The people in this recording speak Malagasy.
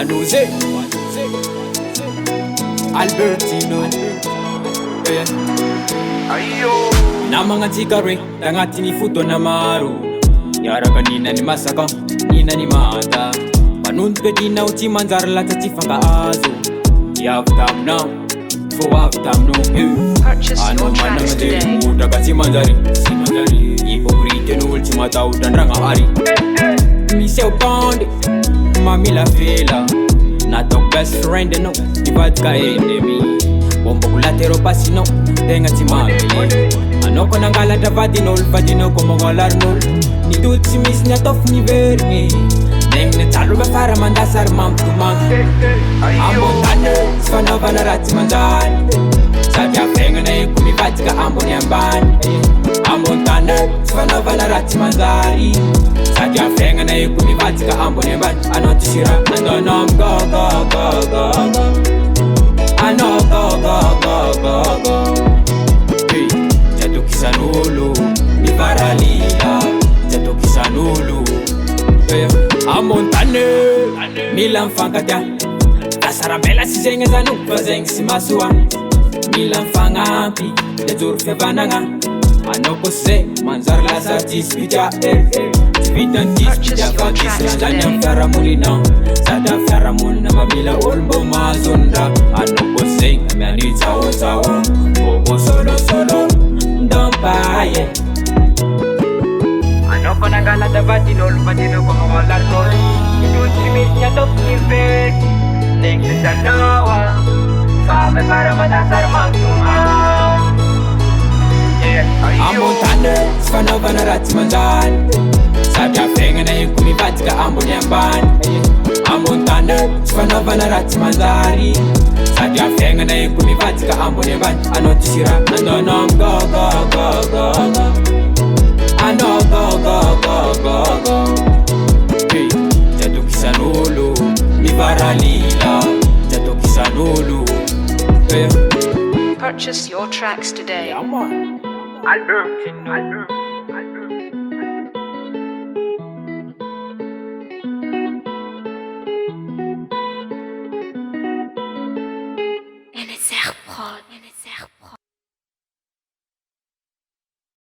Wanuze Albertino Namangatika re Dangatini futo na maru Yaraka nina ni masaka Nina ni mata Manunpedina uchi manzara la tatifanga azo Yav tam now For wav tam no Purchase your tracks today. Utakati manzari Hipokrite no ultima tautan ranga ari Miseu pande Mami la fila Not the best friend no Divat ka enemy Bombo kulatero pasino Tenga timami Anoko nangala davadinol Vadino como galarnol Ni dulci mis nyatof ni verni Neng ne talo ba para mandasar mam tumang Ambon tane Sfana vana rati mandan Sabi afenga na iku mi vatika ambon yamban Ambon tane Sfana vana rati mandari Sabi afenga na iku mi vatika ambon yamban Anoti shira Andonom go go go go Ano go go go go go Hey Jadu kisanulu Mi varalila Jadu kisanulu Hey Amontane Milan fangata Asarabella si zenga zanu Fazeng si masua Milan fangampi Lejur fevananga Anoko se Manzar la satis Pija Vitantis Pija fakis Lanzanya faramulina Sada faramulina Mamila olbo mazunda Anoko se Namiani tao tao Bobo solo solo Dompaye Anoko nangala davadinol Vadino como galarnol Dulci mis nyatof ni verni Neng se tanawa Sabe para mandasar magtumang Amontane Sfana vana rati mandan Sabi afenga na iku mi vatika ambon yamban Amontane Sfana vana rati mandari Sabi afenga na iku mi vatika ambon yamban Anoti shira Andonom go go go go Ano go go go go go Hey Jadu kisanulu Mi varalila Jadu kisanulu Hey Purchase your tracks today. Albert